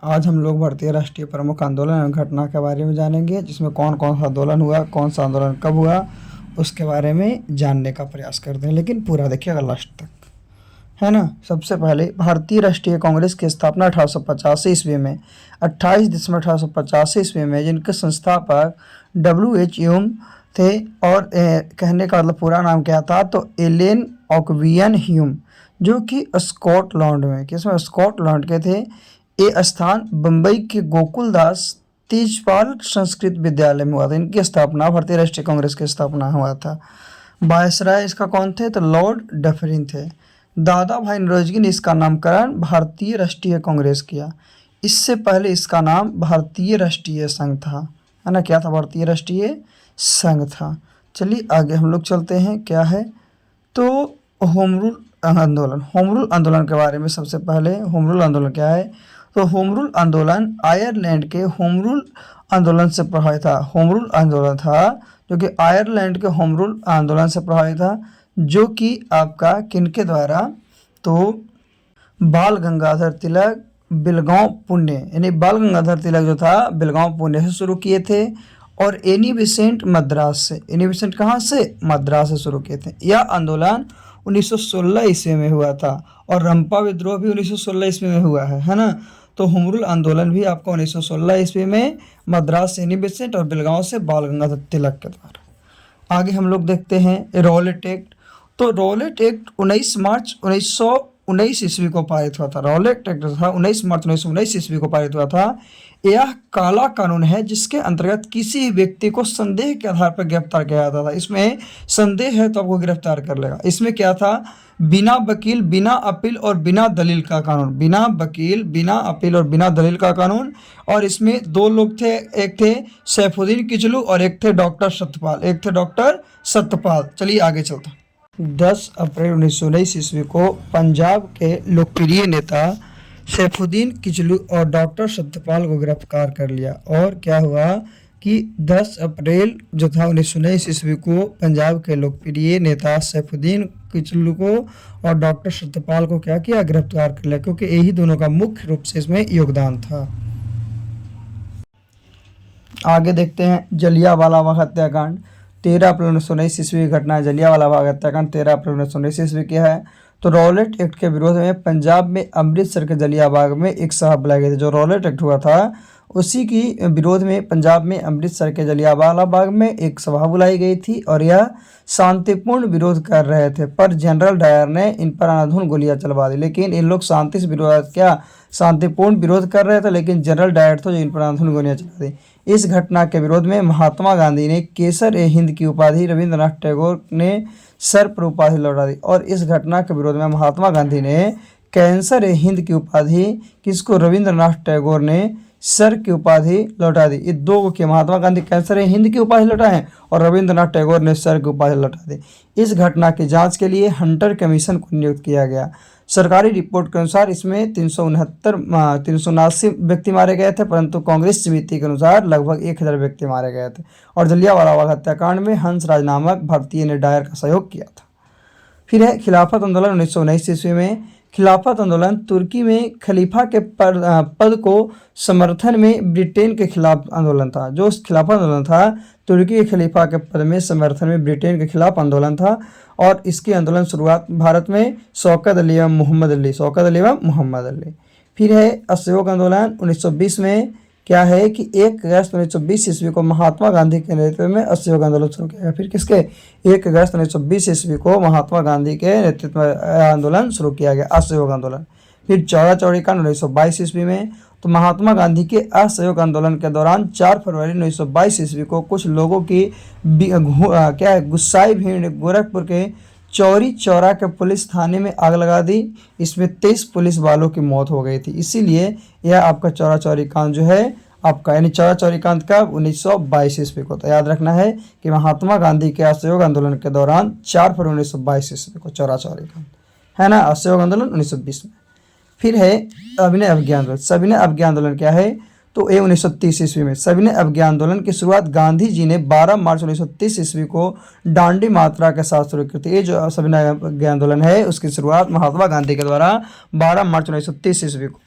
आज हम लोग भारतीय राष्ट्रीय प्रमुख आंदोलन एवं घटना के बारे में जानेंगे, जिसमें कौन कौन सा आंदोलन हुआ, कौन सा आंदोलन कब हुआ, उसके बारे में जानने का प्रयास करते हैं। लेकिन पूरा देखिएगा लास्ट तक, है ना। सबसे पहले भारतीय राष्ट्रीय कांग्रेस की स्थापना 1885 ईस्वी में 28 दिसंबर 1885 ईस्वी में, जिनके संस्थापक WH ह्यूम थे। और कहने का मतलब पूरा नाम क्या था, तो एलेन ऑकवियन ह्यूम, जो कि स्कॉटलैंड में, किसमें, स्कॉटलैंड के थे। ये स्थान बम्बई के गोकुलदास तेजपाल संस्कृत विद्यालय में हुआ था। इनकी स्थापना, भारतीय राष्ट्रीय कांग्रेस की स्थापना हुआ था। वायसराय इसका कौन थे, तो लॉर्ड डफरिन थे। दादा भाई नौरोजी ने इसका नामकरण भारतीय राष्ट्रीय कांग्रेस किया। इससे पहले इसका नाम भारतीय राष्ट्रीय संघ था, है ना। क्या था, भारतीय राष्ट्रीय संघ था। चलिए आगे हम लोग चलते हैं, क्या है, तो होम रूल आंदोलन। होम रूल आंदोलन के बारे में सबसे पहले, होम रूल आंदोलन क्या है, तो होम रूल आंदोलन आयरलैंड के होम रूल आंदोलन से प्रभावित था। होम रूल आंदोलन था जो कि आयरलैंड के होम रूल आंदोलन से प्रभावित था, जो कि आपका किनके द्वारा, तो बाल गंगाधर तिलक बिलगांव पुणे, यानी बाल गंगाधर तिलक जो था बिलगांव पुणे से शुरू किए थे। और एनी बेसेंट मद्रास से, एनी बेसेंट कहाँ से, मद्रास से शुरू किए थे। यह आंदोलन 1916 ईस्वी में हुआ था, और रंपा विद्रोह भी 1916 ईस्वी में हुआ है ना। तो होम रूल आंदोलन भी आपका 1916 ईस्वी में मद्रास से एनी बेसेंट और बिलगांव से बाल गंगाधर तिलक के द्वारा। आगे हम लोग देखते हैं रॉलेट एक्ट। तो रॉलेट एक्ट 19 मार्च 1919 ईस्वी को पारित हुआ था। रॉलेट एक्ट था 19 मार्च 1919 ईस्वी को पारित हुआ था। यह काला कानून है, जिसके अंतर्गत किसी व्यक्ति को संदेह के आधार पर गिरफ्तार किया जाता था। इसमें संदेह है तो आपको गिरफ्तार कर लेगा। इसमें क्या था, बिना वकील, बिना अपील और बिना दलील का कानून। बिना वकील, बिना अपील और बिना दलील का कानून। और इसमें दो लोग थे, एक थे सैफुद्दीन किचलू और एक थे डॉक्टर सत्यपाल। चलिए आगे चलते हैं। 10 अप्रैल 1919 ईस्वी को पंजाब के लोकप्रिय नेता सैफुद्दीन किचलू और डॉक्टर सत्यपाल को गिरफ्तार कर लिया। और क्या हुआ कि 10 अप्रैल जो था 1919 ईस्वी को पंजाब के लोकप्रिय नेता सैफुद्दीन किचलू को और डॉक्टर सत्यपाल को क्या किया, गिरफ्तार कर लिया, क्योंकि यही दोनों का मुख्य रूप से इसमें योगदान था। आगे देखते हैं जलियांवाला बाग हत्याकांड। 13 अप्रैल 1919 ईस्वी की घटना है। जलियांवाला बाग हत्याकांड 13 अप्रैल 1919 ईस्वी की है। तो रॉलेट एक्ट के विरोध में पंजाब में अमृतसर के जलियांवाला बाग में एक सभा बुलाई गई थी। जो रॉलेट एक्ट हुआ था उसी की विरोध में पंजाब में अमृतसर के जलियांवाला बाग में एक सभा बुलाई गई थी, और यह शांतिपूर्ण विरोध कर रहे थे, पर जनरल डायर ने इन पर अंधाधुंध गोलियां चलवा दी। लेकिन इन लोग शांति से विरोध, क्या शांतिपूर्ण विरोध कर रहे थे, लेकिन जनरल डायर थे जो इन पर अंधाधुंध गोलियां चला दी। इस घटना के विरोध में महात्मा गांधी ने केसर ए हिंद की उपाधि रविंद्रनाथ टैगोर ने सर पर उपाधि लौटा दी। और इस घटना के विरोध में महात्मा गांधी ने कैंसर ए हिंद की उपाधि किसको, रविंद्रनाथ टैगोर ने सर की उपाधि लौटा दी। ये दो के महात्मा गांधी कैंसर ए हिंद की उपाधि लौटा है और रविंद्रनाथ टैगोर ने सर की उपाधि लौटा दी। इस घटना की जांच के लिए हंटर कमीशन को नियुक्त किया गया। सरकारी रिपोर्ट के अनुसार इसमें 379 व्यक्ति मारे गए थे, परंतु कांग्रेस समिति के अनुसार लगभग 1000 व्यक्ति मारे गए थे। और जलियांवाला बाग हत्याकांड में हंसराज नामक भारतीय ने डायर का सहयोग किया था। फिर है खिलाफत आंदोलन 1919 ईस्वी में। खिलाफत आंदोलन तुर्की में खलीफा के पद को समर्थन में ब्रिटेन के खिलाफ आंदोलन था। जो खिलाफत आंदोलन था तुर्की के खलीफा के पद में समर्थन में ब्रिटेन के खिलाफ आंदोलन था। और इसकी आंदोलन शुरुआत भारत में शौकत अली एवं मोहम्मद अली। फिर है असहयोग आंदोलन 1920 में। क्या है कि 1 अगस्त 1920 ईस्वी को महात्मा गांधी के नेतृत्व में असहयोग आंदोलन शुरू किया गया। फिर किसके, 1 अगस्त 1920 ईस्वी को महात्मा गांधी के नेतृत्व में आंदोलन शुरू किया गया, असहयोग आंदोलन। फिर चौरा चौड़ी कांड 1922 ईस्वी में। तो महात्मा गांधी के असहयोग आंदोलन के दौरान 4 फरवरी 1922 ईस्वी को कुछ लोगों की गुस्साई भीड़ ने गोरखपुर के चौरी चौरा के पुलिस थाने में आग लगा दी। इसमें 23 पुलिस वालों की मौत हो गई थी। इसीलिए यह आपका चौरा चौरी कांड जो है आपका, यानी चौरा चौरी कांड का 1922 ईस्वी को। तो याद रखना है कि महात्मा गांधी के असहयोग आंदोलन के दौरान 4 फरवरी 1922 ईस्वी को चौरा चौरी कांड, है ना, असहयोग आंदोलन 1920 में। फिर है अभिनय अवज्ञा आंदोलन। सविनय अवज्ञा आंदोलन क्या है, तो ये 1930 ईस्वी में। सविनय अवज्ञा आंदोलन की शुरुआत गांधी जी ने 12 मार्च 1930 ईस्वी को दांडी मात्रा के साथ शुरू की थी। ये जो सविनय अवज्ञा आंदोलन है उसकी शुरुआत महात्मा गांधी के द्वारा 12 मार्च 1930 ईस्वी को।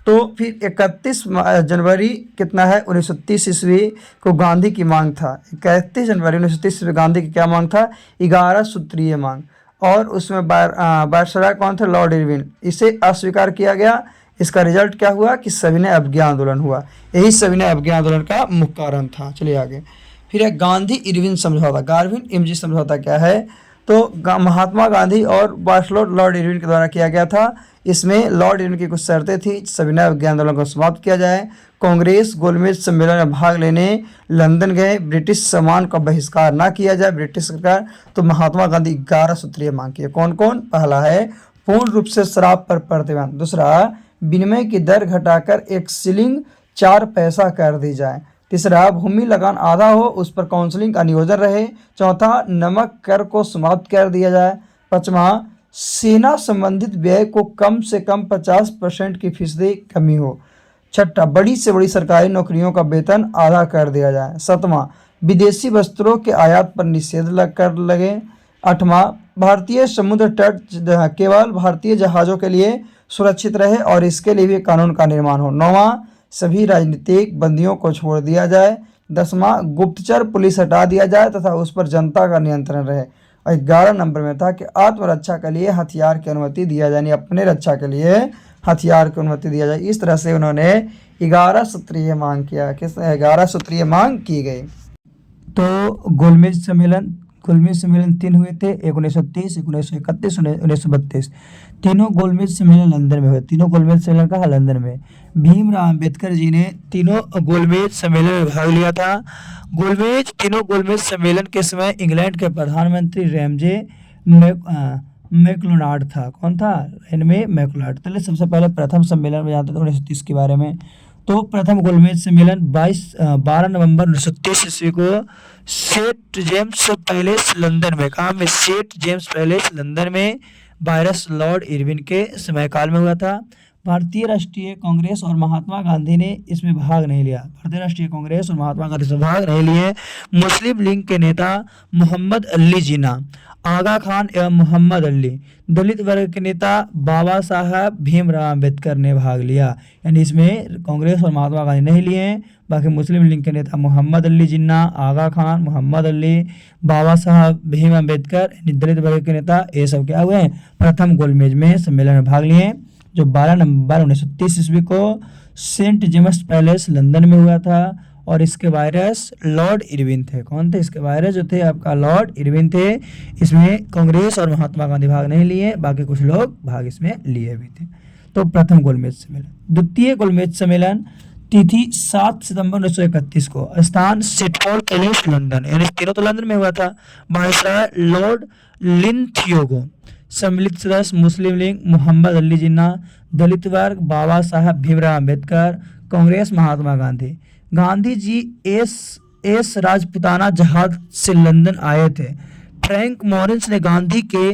तो फिर 31 जनवरी कितना है 1930 ईस्वी को गांधी की मांग था। 31 जनवरी 1930 ईस्वी गांधी की क्या मांग था? 11 सूत्रीय मांग। और उसमें वायसराय कौन थे? Lord Irwin. इसे अस्वीकार किया गया। इसका रिजल्ट क्या हुआ कि सविनय अवज्ञा आंदोलन हुआ। यही सविनय अवज्ञा आंदोलन का मुख्य कारण था। चलिए आगे। फिर है गांधी इरविन समझौता। गार्विन इमजी समझौता क्या है? तो महात्मा गांधी और बार्सलोट लॉर्ड इरविन के द्वारा किया गया था। इसमें लॉर्ड इरविन की कुछ शर्तें थी। सविनय अवज्ञा आंदोलन को समाप्त किया जाए, कांग्रेस गोलमेज सम्मेलन में भाग लेने लंदन गए, ब्रिटिश सामान का बहिष्कार ना किया जाए ब्रिटिश सरकार। तो महात्मा गांधी 11 सूत्रीय मांग की है। कौन कौन? पहला है पूर्ण रूप से शराब पर प्रतिबंध। दूसरा, विनिमय की दर घटाकर 1 शिलिंग 4 पैसा कर दी जाए। तीसरा, भूमि लगान आधा हो उस पर काउंसलिंग का नियोजन रहे। चौथा, नमक कर को समाप्त कर दिया जाए। पांचवा, सेना संबंधित व्यय को कम से कम 50% की फीसदी कमी हो। छठा, बड़ी से बड़ी सरकारी नौकरियों का वेतन आधा कर दिया जाए। सातवां, विदेशी वस्त्रों के आयात पर निषेध लगे। आठवां, भारतीय समुद्र तट केवल भारतीय जहाज़ों के लिए सुरक्षित रहे और इसके लिए भी कानून का निर्माण हो। नौवां, सभी राजनीतिक बंदियों को छोड़ दिया जाए। 10वां, गुप्तचर पुलिस हटा दिया जाए तथा उस पर जनता का नियंत्रण रहे। और 11 नंबर में था कि आत्मरक्षा के लिए हथियार की अनुमति दिया जाए, यानी अपने रक्षा के लिए हथियार की अनुमति दिया जाए। इस तरह से उन्होंने 11 सूत्रीय मांग किया। किस 11 सूत्रीय मांग की गई। तो गोलमेज सम्मेलन 3 हुए थे, एक 1930, 1931, 1932। तीनों गोलमेज सम्मेलन लंदन में हुए। तीनों गोलमेज सम्मेलन कहाँ? लंदन में। भीमराव अम्बेडकर जी ने तीनों गोलमेज सम्मेलन में भाग लिया था। तीनों गोलमेज सम्मेलन के समय इंग्लैंड के प्रधानमंत्री रैमजे मैक्डोनाल्ड था। कौन था? इनमें मैक्डोनाल्ड। चलिए सबसे पहले प्रथम सम्मेलन में जानते थे 1930 के बारे में। तो प्रथम गोलमेज सम्मेलन 12 नवंबर 1930 ईस्वी को सेंट जेम्स पैलेस लंदन में। कहाँ में? सेंट जेम्स पैलेस लंदन में वायरस लॉर्ड इरविन के समयकाल में हुआ था। भारतीय राष्ट्रीय कांग्रेस और महात्मा गांधी ने इसमें भाग नहीं लिया। भारतीय राष्ट्रीय कांग्रेस और महात्मा गांधी इसमें भाग नहीं लिए। मुस्लिम लीग के नेता मोहम्मद अली जिन्ना, आगा खान एवं मोहम्मद अली, दलित वर्ग के नेता बाबा साहब भीमराव अम्बेडकर ने भाग लिया। यानी इसमें कांग्रेस और महात्मा गांधी नहीं लिए। बाकी मुस्लिम लीग के नेता मोहम्मद अली जिन्ना, आगा खान, मोहम्मद अली, बाबा साहब भीम अम्बेडकर, यानी दलित वर्ग के नेता, ये सब क्या हुए? प्रथम गोलमेज में सम्मेलन में भाग लिए, जो 12 नवंबर 1930 ईस्वी को सेंट जेम्स पैलेस लंदन में हुआ था। और इसके वायरस लॉर्ड इरविन थे। कौन थे इसके वायरस? जो थे आपका लॉर्ड इरविन थे। इसमें कांग्रेस और महात्मा गांधी भाग नहीं लिए, बाकी कुछ लोग भाग इसमें लिए भी थे। तो प्रथम गोलमेज सम्मेलन। द्वितीय गोलमेज सम्मेलन तिथि 7 सितंबर 1931 को, स्थान सेंट पैलेस लंदन, यानी तीनों तो लंदन में हुआ था। वायसराय लॉर्ड लिंथियोगो, सम्मिलित सदस्य मुस्लिम लीग मोहम्मद अली जिन्ना, दलित वर्ग बाबा साहब भीमराव अम्बेडकर, कांग्रेस महात्मा गांधी। गांधी जी एस राजपुताना जहाज से लंदन आए थे। फ्रैंक मॉरिस ने गांधी के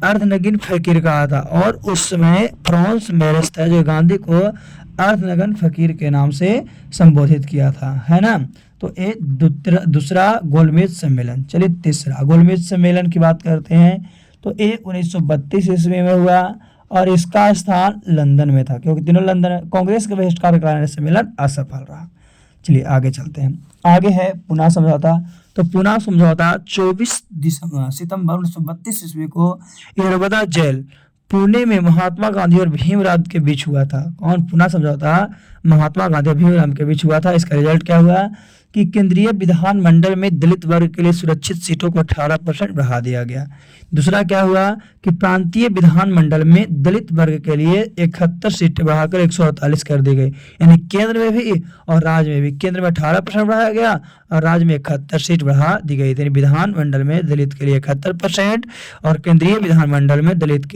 अर्धनग्न फकीर कहा था और उस समय फ्रांस मैरिस था जो गांधी को अर्धनग्न फकीर के नाम से संबोधित किया था, है ना। तो ये दूसरा गोलमेज सम्मेलन। चलिए तीसरा गोलमेज सम्मेलन की बात करते हैं। तो ये 1932 ईस्वी में हुआ और इसका स्थान लंदन में था, क्योंकि तीनों लंदन। कांग्रेस के बहिष्कार के कारण सम्मेलन असफल रहा। चलिए आगे चलते हैं। आगे है पुना समझौता। तो पुना समझौता 24 सितंबर 1932 ईस्वी को यरबदा जेल पुणे में महात्मा गांधी और भीमराव के बीच हुआ था। कौन? पुना समझौता महात्मा गांधी और भीमराव के बीच हुआ था। इसका रिजल्ट क्या हुआ कि केंद्रीय विधानमंडल में दलित वर्ग के लिए सुरक्षित सीटों को 18% बढ़ा दिया गया। दूसरा क्या हुआ कि प्रांतीय विधानमंडल में दलित वर्ग के लिए 71 सीटें बढ़ाकर 148 कर दी गई। यानी केंद्र में भी और राज्य में भी। केंद्र में 18% बढ़ाया गया और राज्य में 71 सीट बढ़ा दी गई। यानी विधानमंडल में दलित के लिए 71% और केंद्रीय विधानमंडल में दलित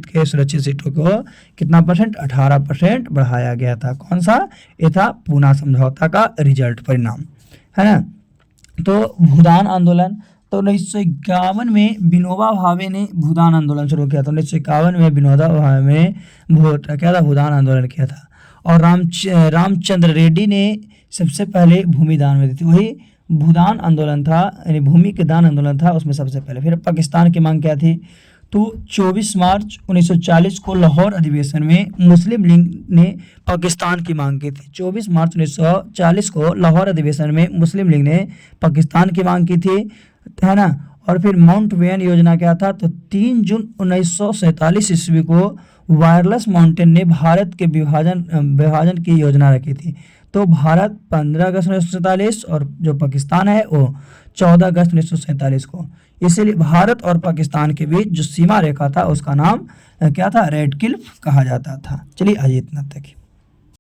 के सुरक्षित सीटों को कितना परसेंट? 18% बढ़ाया गया था। कौन सा? ये था पूना समझौता का रिजल्ट, परिणाम, है ना। तो भूदान आंदोलन। तो 1951 में विनोबा भावे ने भूदान आंदोलन शुरू किया था। 1951 में विनोबा भावे ने क्या था? भूदान आंदोलन किया था। और रामचंद्र रेड्डी ने सबसे पहले भूमि दान में दी थी। वही भूदान आंदोलन था, यानी भूमि के दान आंदोलन था, उसमें सबसे पहले। फिर पाकिस्तान की मांग क्या थी? तो 24 मार्च 1940 को लाहौर अधिवेशन में मुस्लिम लीग ने पाकिस्तान की मांग की थी। 24 मार्च 1940 को लाहौर अधिवेशन में मुस्लिम लीग ने पाकिस्तान की मांग की थी, है ना। और फिर माउंटबेटन योजना क्या था, तो 3 जून 1947 ईस्वी को वायरलेस माउंटेन ने भारत के विभाजन की योजना रखी थी। तो भारत 15 अगस्त 1947 और जो पाकिस्तान है वो 14 अगस्त 1947 को। इसीलिए भारत और पाकिस्तान के बीच जो सीमा रेखा था उसका नाम क्या था, रेड क्लिफ कहा जाता था। चलिए आज इतना तक।